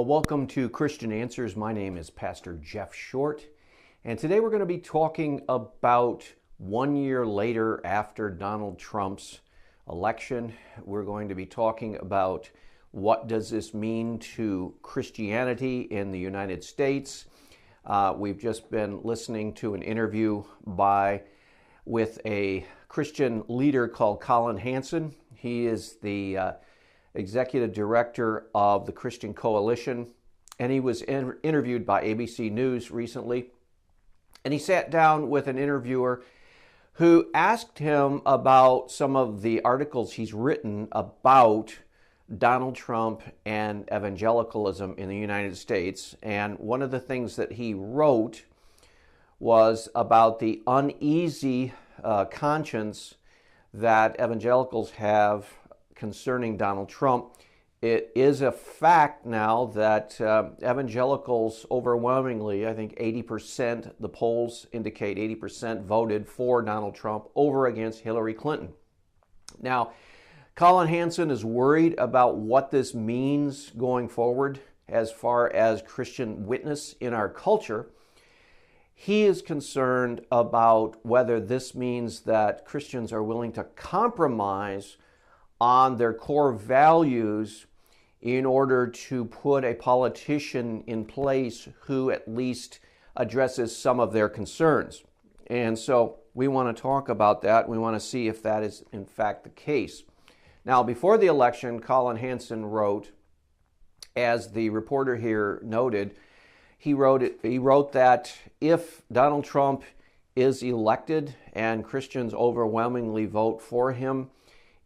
Well, welcome to Christian Answers. My name is Pastor Jeff Short, and today we're going to be talking about 1 year later after Donald Trump's election. We're going to be talking about what does this mean to Christianity in the United States. We've just been listening to an interview with a Christian leader called Colin Hansen. He is the executive director of the Christian Coalition, and he was interviewed by ABC News recently. And he sat down with an interviewer who asked him about some of the articles he's written about Donald Trump and evangelicalism in the United States. And one of the things that he wrote was about the uneasy conscience that evangelicals have concerning Donald Trump. It is a fact now that evangelicals overwhelmingly, I think 80%, the polls indicate 80% voted for Donald Trump over against Hillary Clinton. Now, Colin Hansen is worried about what this means going forward as far as Christian witness in our culture. He is concerned about whether this means that Christians are willing to compromise on their core values in order to put a politician in place who at least addresses some of their concerns. And so we want to talk about that. We want to see if that is in fact the case. Now, before the election, Colin Hansen wrote, as the reporter here noted, he wrote that if Donald Trump is elected and Christians overwhelmingly vote for him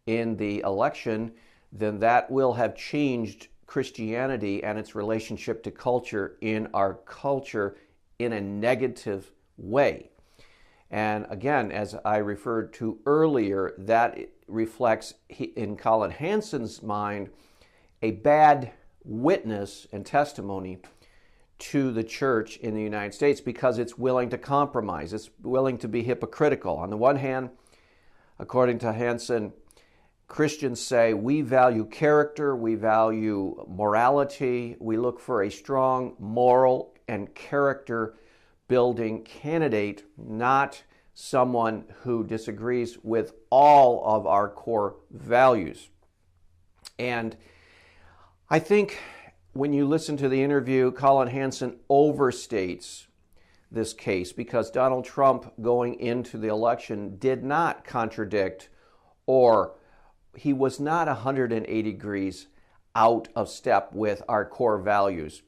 in the election, then that will have changed Christianity and its relationship to culture in our culture in a negative way. And again, as I referred to earlier, that reflects, in Colin Hansen's mind, a bad witness and testimony to the church in the United States because it's willing to compromise. It's willing to be hypocritical. On the one hand, according to Hansen, Christians say we value character, we value morality, we look for a strong moral and character building candidate, not someone who disagrees with all of our core values. And I think when you listen to the interview, Colin Hansen overstates this case because Donald Trump going into the election did not contradict, or he was not 180 degrees out of step with our core values.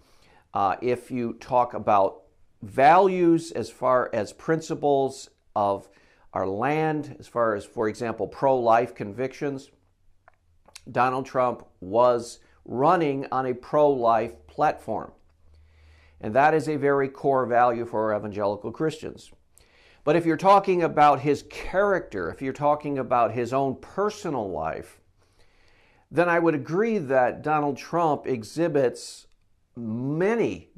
If you talk about values as far as principles of our land, as far as, for example, pro-life convictions, Donald Trump was running on a pro-life platform. And that is a very core value for evangelical Christians. But if you're talking about his character, if you're talking about his own personal life, then I would agree that Donald Trump exhibits many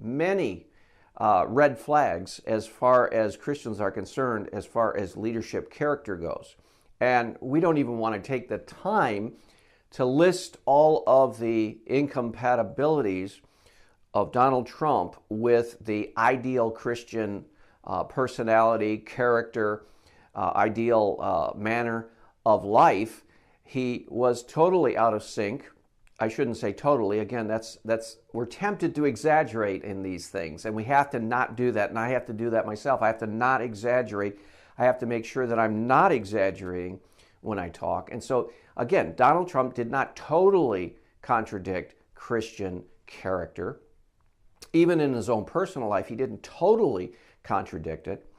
red flags as far as Christians are concerned, as far as leadership character goes. And we don't even want to take the time to list all of the incompatibilities of Donald Trump with the ideal Christian personality, character, ideal manner of life. He was totally out of sync. I shouldn't say totally. Again, we're tempted to exaggerate in these things, and we have to not do that. And I have to do that myself. I have to not exaggerate. I have to make sure that I'm not exaggerating when I talk. And so, again, Donald Trump did not totally contradict Christian character. Even in his own personal life, he didn't totally contradict it,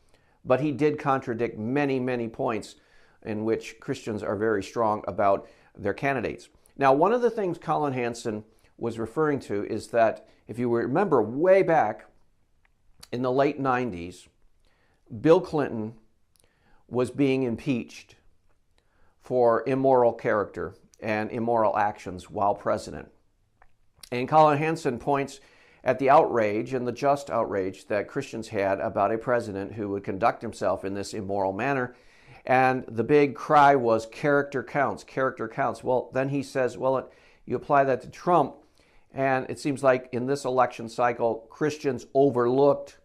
but he did contradict many points in which Christians are very strong about their candidates. Now, one of the things Colin Hansen was referring to is that, if you remember way back in the late 90s, Bill Clinton was being impeached for immoral character and immoral actions while president. And Colin Hansen points at the outrage and the just outrage that Christians had about a president who would conduct himself in this immoral manner. And the big cry was character counts, character counts. Well, then he says, well, you apply that to Trump, And it seems like in this election cycle, Christians overlooked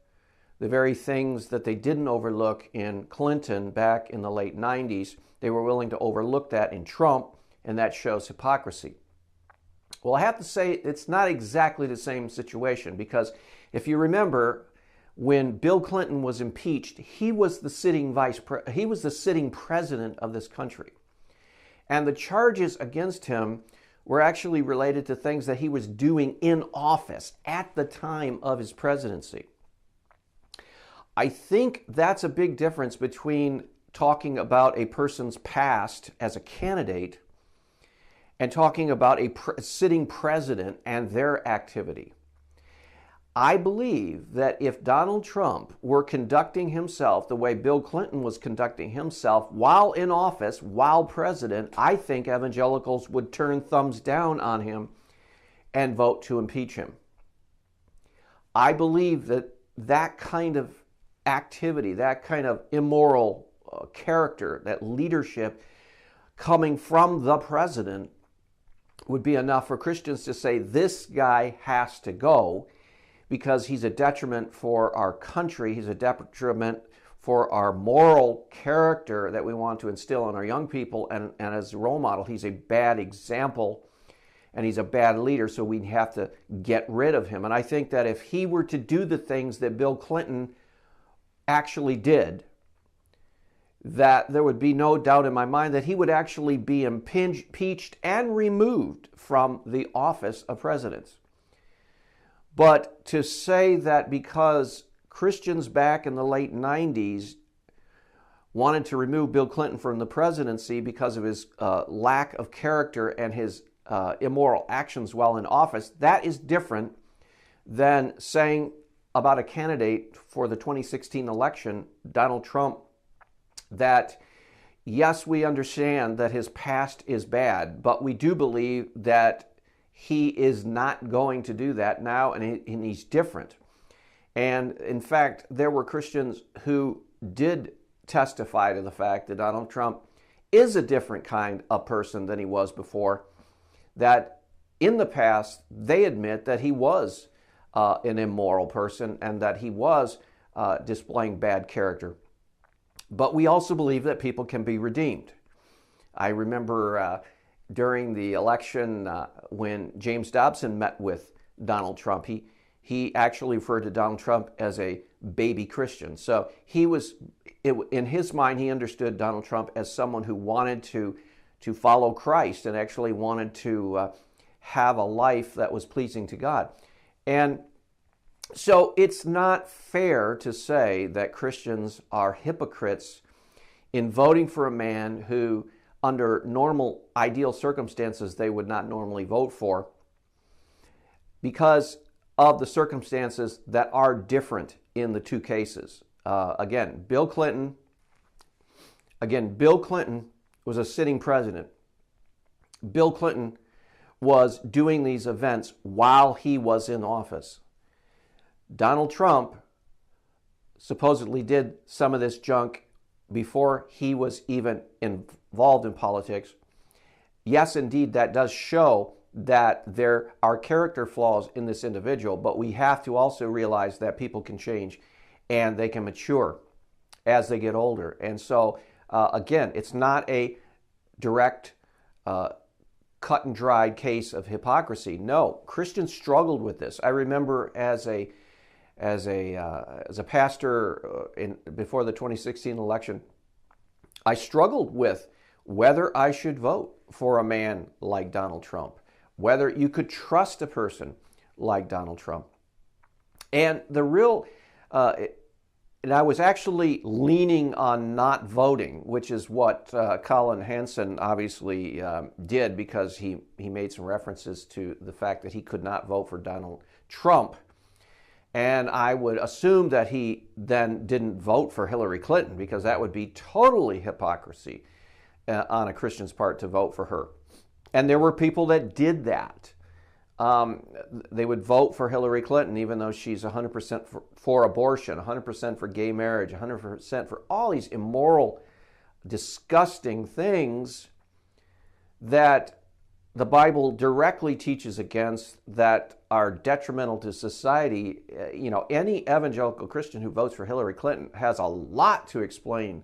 the very things that they didn't overlook in Clinton back in the late 90s. They were willing to overlook that in Trump, and that shows hypocrisy. Well, I have to say it's not exactly the same situation, because if you remember, when Bill Clinton was impeached, he was the sitting president of this country. And the charges against him were actually related to things that he was doing in office at the time of his presidency. I think that's a big difference between talking about a person's past as a candidate and talking about a sitting president and their activity. I believe that if Donald Trump were conducting himself the way Bill Clinton was conducting himself while in office, while president, I think evangelicals would turn thumbs down on him and vote to impeach him. I believe that that kind of activity, that kind of immoral character, that leadership coming from the president would be enough for Christians to say this guy has to go because he's a detriment for our country, he's a detriment for our moral character that we want to instill in our young people, and as a role model, he's a bad example and he's a bad leader, so we have to get rid of him. And I think that if he were to do the things that Bill Clinton actually did, that there would be no doubt in my mind that he would actually be impeached and removed from the office of president. But to say that because Christians back in the late 90s wanted to remove Bill Clinton from the presidency because of his lack of character and his immoral actions while in office, that is different than saying about a candidate for the 2016 election, Donald Trump, that yes, we understand that his past is bad, but we do believe that he is not going to do that now, and he's different. And in fact, there were Christians who did testify to the fact that Donald Trump is a different kind of person than he was before, that in the past, they admit that he was an immoral person and that he was displaying bad character. But we also believe that people can be redeemed. I remember during the election when James Dobson met with Donald Trump, he actually referred to Donald Trump as a baby Christian. So in his mind, he understood Donald Trump as someone who wanted to follow Christ and actually wanted to have a life that was pleasing to God. And so it's not fair to say that Christians are hypocrites in voting for a man who, under normal, ideal circumstances, they would not normally vote for, because of the circumstances that are different in the two cases. Again, Bill Clinton was a sitting president. Bill Clinton was doing these events while he was in office. Donald Trump supposedly did some of this junk before he was even involved in politics. Yes, indeed, that does show that there are character flaws in this individual, but we have to also realize that people can change and they can mature as they get older. And so, again, it's not a direct cut and dried case of hypocrisy. No, Christians struggled with this. I remember as a pastor before the 2016 election, I struggled with whether I should vote for a man like Donald Trump, whether you could trust a person like Donald Trump. And and I was actually leaning on not voting, which is what Colin Hansen obviously did, because he made some references to the fact that he could not vote for Donald Trump. And I would assume that he then didn't vote for Hillary Clinton, because that would be totally hypocrisy on a Christian's part to vote for her. And there were people that did that. They would vote for Hillary Clinton, even though she's 100% for abortion, 100% for gay marriage, 100% for all these immoral, disgusting things that the Bible directly teaches against that are detrimental to society, any evangelical Christian who votes for Hillary Clinton has a lot to explain,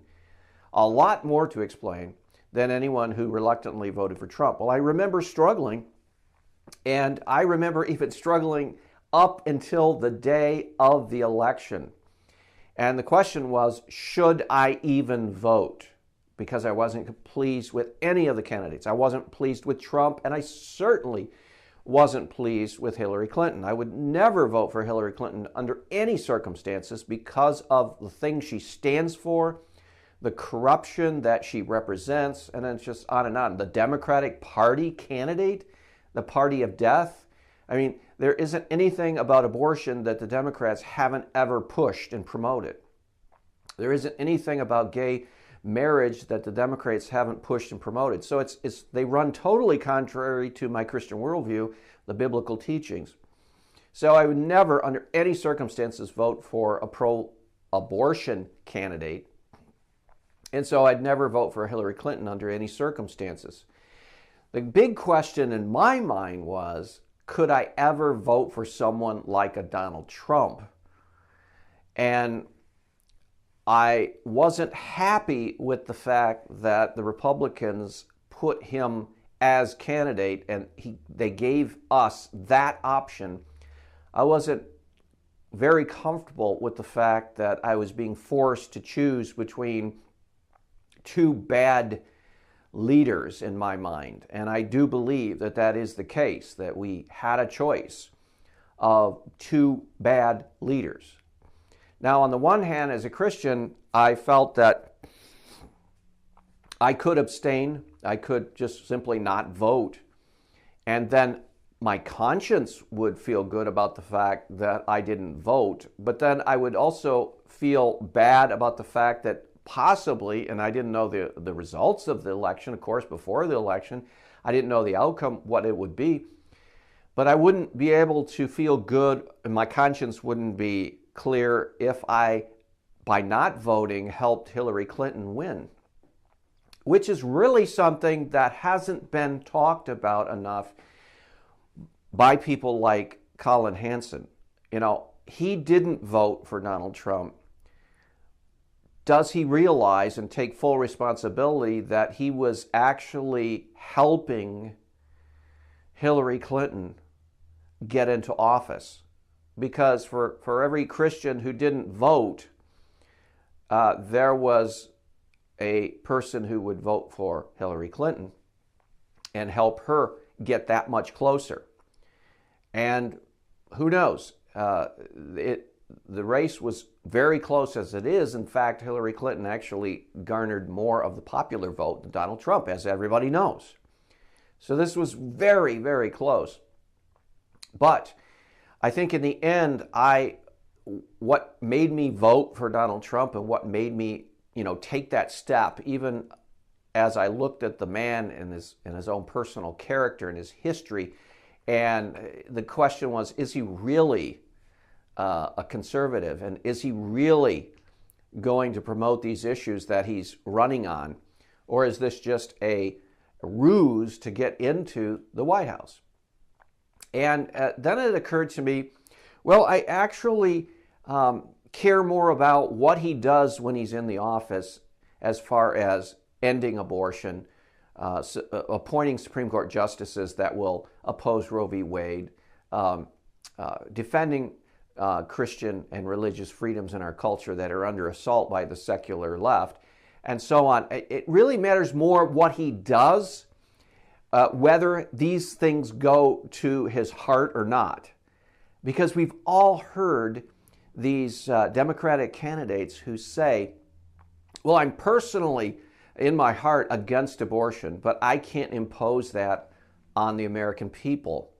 a lot more to explain than anyone who reluctantly voted for Trump. Well, I remember struggling, and I remember even struggling up until the day of the election. And the question was, should I even vote? Because I wasn't pleased with any of the candidates. I wasn't pleased with Trump, and I certainly wasn't pleased with Hillary Clinton. I would never vote for Hillary Clinton under any circumstances because of the things she stands for, the corruption that she represents, and then it's just on and on. The Democratic Party candidate, the party of death. I mean, there isn't anything about abortion that the Democrats haven't ever pushed and promoted. There isn't anything about gay marriage that the Democrats haven't pushed and promoted. So they run totally contrary to my Christian worldview, the biblical teachings. So I would never, under any circumstances, vote for a pro-abortion candidate. And so I'd never vote for Hillary Clinton under any circumstances. The big question in my mind was, could I ever vote for someone like a Donald Trump? And I wasn't happy with the fact that the Republicans put him as candidate and they gave us that option. I wasn't very comfortable with the fact that I was being forced to choose between two bad leaders in my mind. And I do believe that that is the case, that we had a choice of two bad leaders. Now, on the one hand, as a Christian, I felt that I could abstain. I could just simply not vote. And then my conscience would feel good about the fact that I didn't vote. But then I would also feel bad about the fact that possibly, and I didn't know the results of the election, of course, before the election. I didn't know the outcome, what it would be. But I wouldn't be able to feel good, and my conscience wouldn't be clear if I, by not voting, helped Hillary Clinton win, which is really something that hasn't been talked about enough by people like Colin Hansen. He didn't vote for Donald Trump. Does he realize and take full responsibility that he was actually helping Hillary Clinton get into office? Because for every Christian who didn't vote, there was a person who would vote for Hillary Clinton and help her get that much closer. And who knows? The race was very close as it is. In fact, Hillary Clinton actually garnered more of the popular vote than Donald Trump, as everybody knows. So this was very, very close. But I think in the end, what made me vote for Donald Trump and what made me, take that step, even as I looked at the man and his own personal character and his history, and the question was, is he really a conservative, and is he really going to promote these issues that he's running on, or is this just a ruse to get into the White House? And then it occurred to me, well, I actually care more about what he does when he's in the office as far as ending abortion, appointing Supreme Court justices that will oppose Roe v. Wade, defending Christian and religious freedoms in our culture that are under assault by the secular left, and so on. It really matters more what he does, whether these things go to his heart or not. Because we've all heard these Democratic candidates who say, well, I'm personally in my heart against abortion, but I can't impose that on the American people.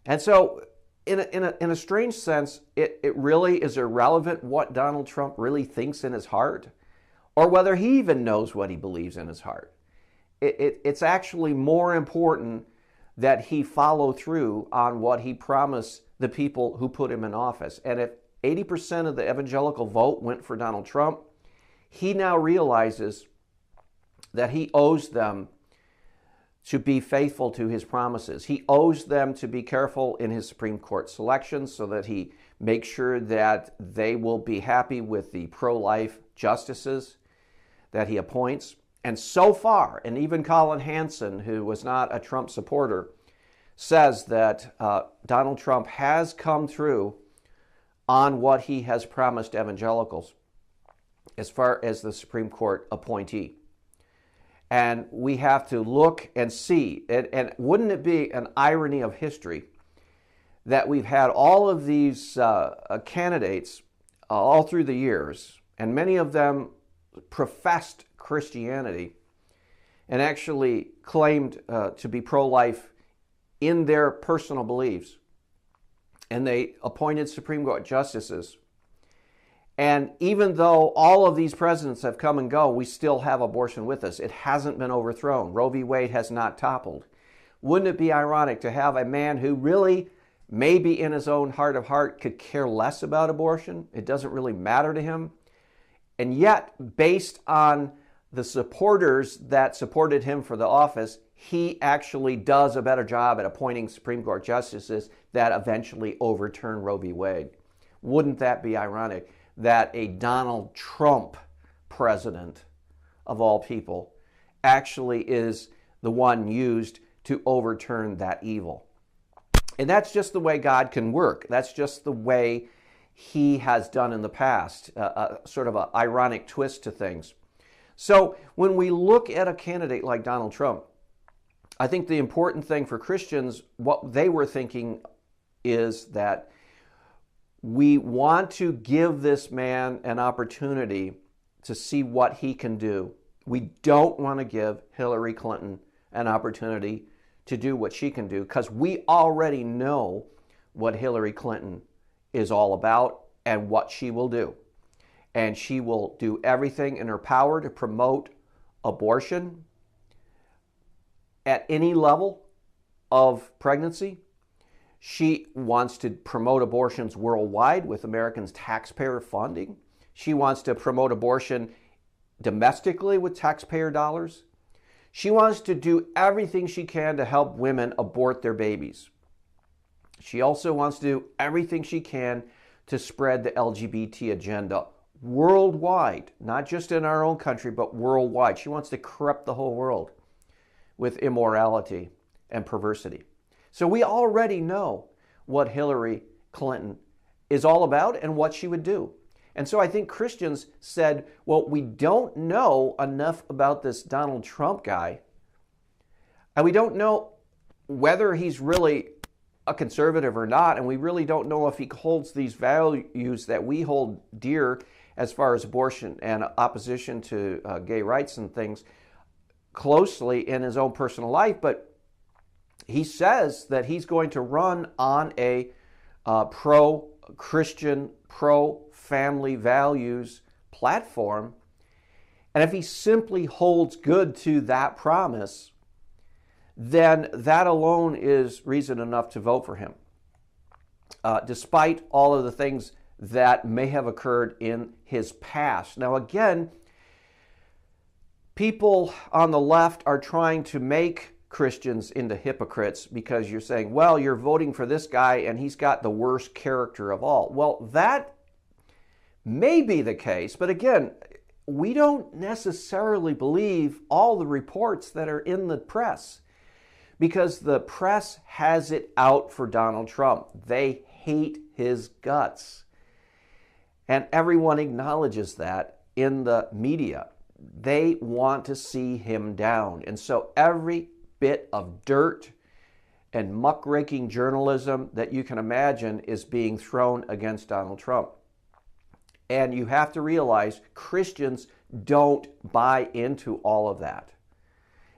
And so in a strange sense, it really is irrelevant what Donald Trump really thinks in his heart, or whether he even knows what he believes in his heart. It's actually more important that he follow through on what he promised the people who put him in office. And if 80% of the evangelical vote went for Donald Trump, he now realizes that he owes them to be faithful to his promises. He owes them to be careful in his Supreme Court selections so that he makes sure that they will be happy with the pro-life justices that he appoints. And so far, and even Colin Hansen, who was not a Trump supporter, says that Donald Trump has come through on what he has promised evangelicals as far as the Supreme Court appointee. And we have to look and see, and wouldn't it be an irony of history that we've had all of these candidates all through the years, and many of them professed Christianity and actually claimed to be pro-life in their personal beliefs, and they appointed Supreme Court justices. And even though all of these presidents have come and go, we still have abortion with us. It hasn't been overthrown. Roe v. Wade has not toppled. Wouldn't it be ironic to have a man who really, maybe in his own heart of heart, could care less about abortion? It doesn't really matter to him. And yet, based on the supporters that supported him for the office, he actually does a better job at appointing Supreme Court justices that eventually overturn Roe v. Wade. Wouldn't that be ironic that a Donald Trump president, of all people, actually is the one used to overturn that evil? And that's just the way God can work. That's just the way he has done in the past, sort of an ironic twist to things. So when we look at a candidate like Donald Trump, I think the important thing for Christians, what they were thinking is that we want to give this man an opportunity to see what he can do. We don't want to give Hillary Clinton an opportunity to do what she can do, because we already know what Hillary Clinton is all about and what she will do. And she will do everything in her power to promote abortion at any level of pregnancy. She wants to promote abortions worldwide with Americans' taxpayer funding. She wants to promote abortion domestically with taxpayer dollars. She wants to do everything she can to help women abort their babies. She also wants to do everything she can to spread the LGBT agenda worldwide, not just in our own country, but worldwide. She wants to corrupt the whole world with immorality and perversity. So we already know what Hillary Clinton is all about and what she would do. And so I think Christians said, well, we don't know enough about this Donald Trump guy, and we don't know whether he's really a conservative or not, and we really don't know if he holds these values that we hold dear as far as abortion and opposition to gay rights and things closely in his own personal life. But he says that he's going to run on a pro-Christian, pro-family values platform. And if he simply holds good to that promise, then that alone is reason enough to vote for him, despite all of the things that may have occurred in his past. Now, again, people on the left are trying to make Christians into hypocrites because you're saying, well, you're voting for this guy and he's got the worst character of all. Well, that may be the case, but again, we don't necessarily believe all the reports that are in the press, because the press has it out for Donald Trump. They hate his guts. And everyone acknowledges that in the media. They want to see him down. And so every bit of dirt and muckraking journalism that you can imagine is being thrown against Donald Trump. And you have to realize Christians don't buy into all of that.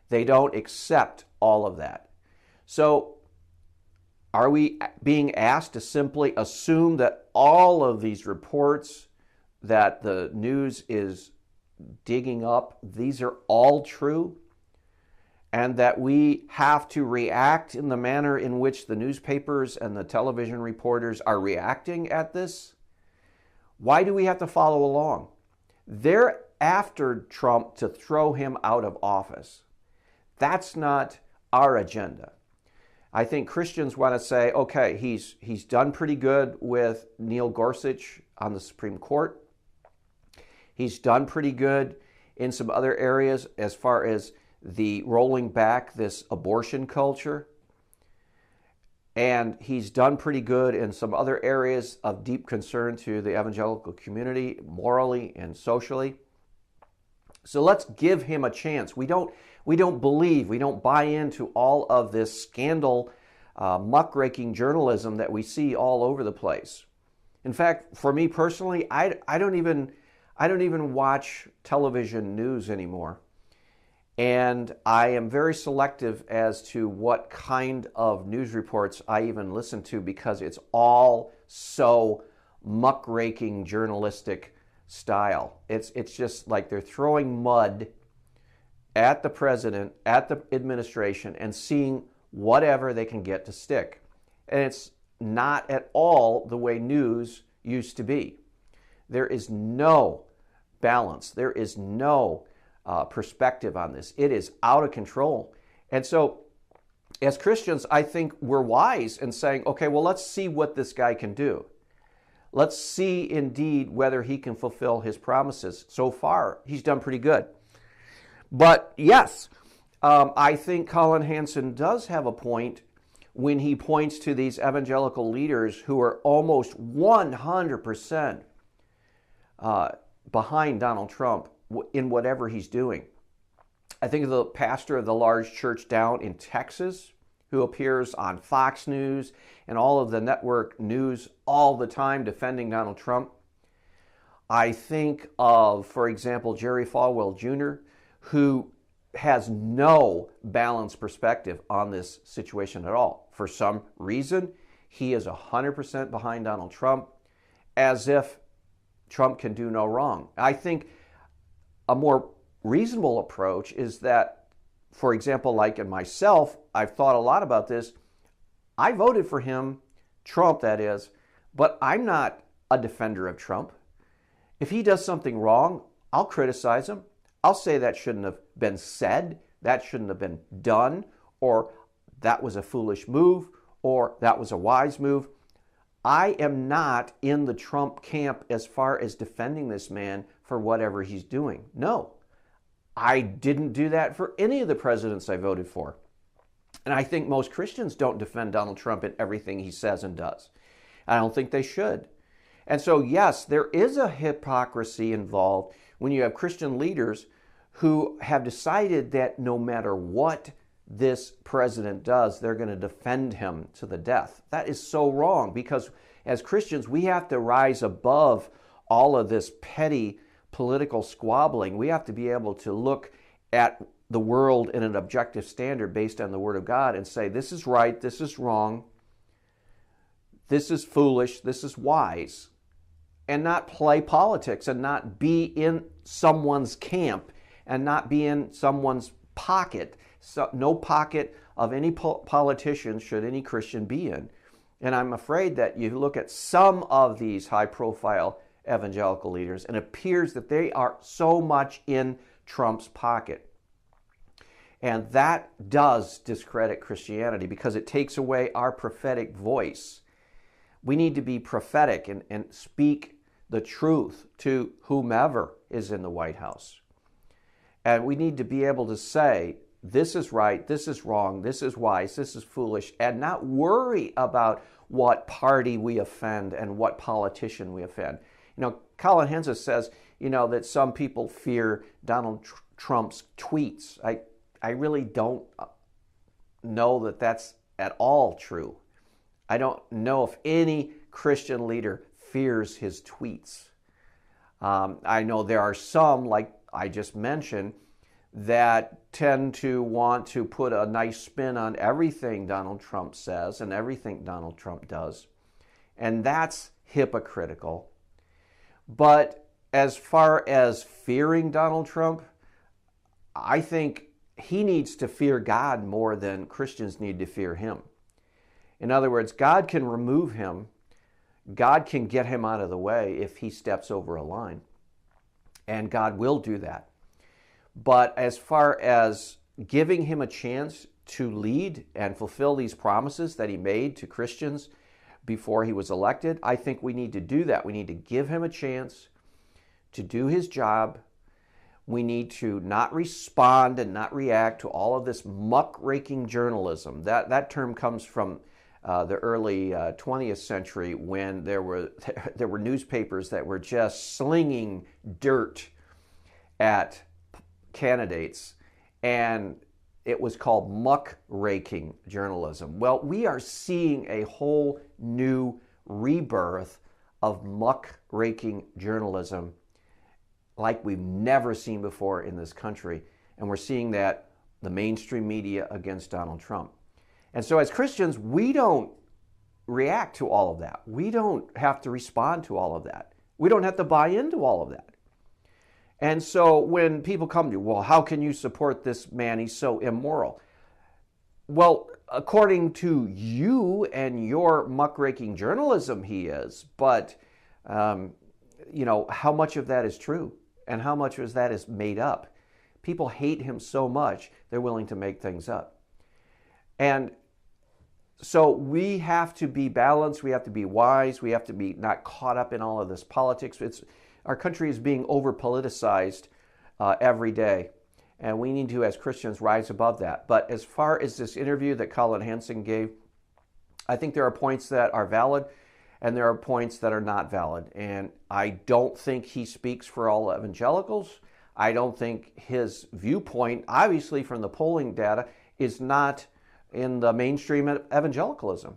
They don't accept all of that. So are we being asked to simply assume that all of these reports that the news is digging up, these are all true? And that we have to react in the manner in which the newspapers and the television reporters are reacting at this? Why do we have to follow along? They're after Trump to throw him out of office. That's not our agenda. I think Christians want to say, okay, he's done pretty good with Neil Gorsuch on the Supreme Court. He's done pretty good in some other areas as far as the rolling back this abortion culture. And he's done pretty good in some other areas of deep concern to the evangelical community, morally and socially. So let's give him a chance. We don't buy into all of this scandal, muckraking journalism that we see all over the place. In fact, for me personally, I don't even watch television news anymore. And I am very selective as to what kind of news reports I even listen to, because it's all so muckraking journalistic style. It's just like they're throwing mud at the president, at the administration, and seeing whatever they can get to stick. And it's not at all the way news used to be. There is no balance. There is no perspective on this. It is out of control. And so as Christians, I think we're wise in saying, okay, well, let's see what this guy can do. Let's see indeed whether he can fulfill his promises. So far, he's done pretty good. But yes, I think Colin Hansen does have a point when he points to these evangelical leaders who are almost 100% behind Donald Trump in whatever he's doing. I think of the pastor of the large church down in Texas who appears on Fox News and all of the network news all the time defending Donald Trump. I think of, for example, Jerry Falwell Jr., who has no balanced perspective on this situation at all. For some reason, he is 100% behind Donald Trump, as if Trump can do no wrong. I think a more reasonable approach is that, for example, like in myself, I've thought a lot about this. I voted for him, Trump that is, but I'm not a defender of Trump. If he does something wrong, I'll criticize him. I'll say that shouldn't have been said, that shouldn't have been done, or that was a foolish move, or that was a wise move. I am not in the Trump camp as far as defending this man for whatever he's doing. No, I didn't do that for any of the presidents I voted for. And I think most Christians don't defend Donald Trump in everything he says and does. I don't think they should. And so, yes, there is a hypocrisy involved when you have Christian leaders who have decided that no matter what this president does, they're going to defend him to the death. That is so wrong, because as Christians, we have to rise above all of this petty political squabbling. We have to be able to look at the world in an objective standard based on the Word of God and say, this is right, this is wrong, this is foolish, this is wise, and not play politics and not be in someone's camp and not be in someone's pocket. So, no pocket of any politician should any Christian be in. And I'm afraid that you look at some of these high-profile evangelical leaders, and it appears that they are so much in Trump's pocket. And that does discredit Christianity because it takes away our prophetic voice. We need to be prophetic and speak the truth to whomever is in the White House. And we need to be able to say, this is right, this is wrong, this is wise, this is foolish, and not worry about what party we offend and what politician we offend. You know, Colin Hansen says, that some people fear Donald Trump's tweets. I really don't know that that's at all true. I don't know if any Christian leader fears his tweets. I know there are some, like I just mentioned, that tend to want to put a nice spin on everything Donald Trump says and everything Donald Trump does. And that's hypocritical. But as far as fearing Donald Trump, I think he needs to fear God more than Christians need to fear him. In other words, God can remove him. God can get him out of the way if he steps over a line. And God will do that. But as far as giving him a chance to lead and fulfill these promises that he made to Christians before he was elected. I think we need to do that. We need to give him a chance to do his job. We need to not respond and not react to all of this muckraking journalism. That term comes from the early 20th century, when there were newspapers that were just slinging dirt at candidates, and it was called muckraking journalism. Well, we are seeing a whole new rebirth of muckraking journalism like we've never seen before in this country. And we're seeing that the mainstream media against Donald Trump. And so as Christians, we don't react to all of that. We don't have to respond to all of that. We don't have to buy into all of that. And so when people come to you, well, how can you support this man? He's so immoral. Well, according to you and your muckraking journalism, he is. But, how much of that is true? And how much of that is made up? People hate him so much, they're willing to make things up. And so we have to be balanced. We have to be wise. We have to be not caught up in all of this politics. Our country is being over-politicized every day. And we need to, as Christians, rise above that. But as far as this interview that Colin Hansen gave, I think there are points that are valid and there are points that are not valid. And I don't think he speaks for all evangelicals. I don't think his viewpoint, obviously from the polling data, is not in the mainstream evangelicalism.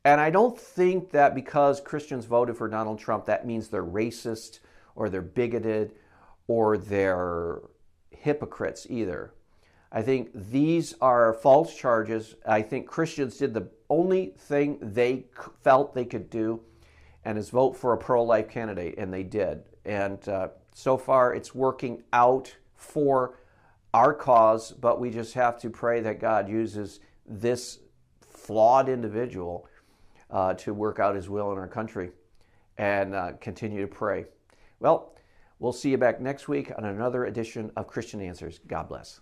And I don't think that because Christians voted for Donald Trump, that means they're racist or they're bigoted or they're hypocrites either. I think these are false charges. I think Christians did the only thing they felt they could do, and is vote for a pro-life candidate, and they did. And so far it's working out for our cause, but we just have to pray that God uses this flawed individual to work out his will in our country, and continue to pray. Well, we'll see you back next week on another edition of Christian Answers. God bless.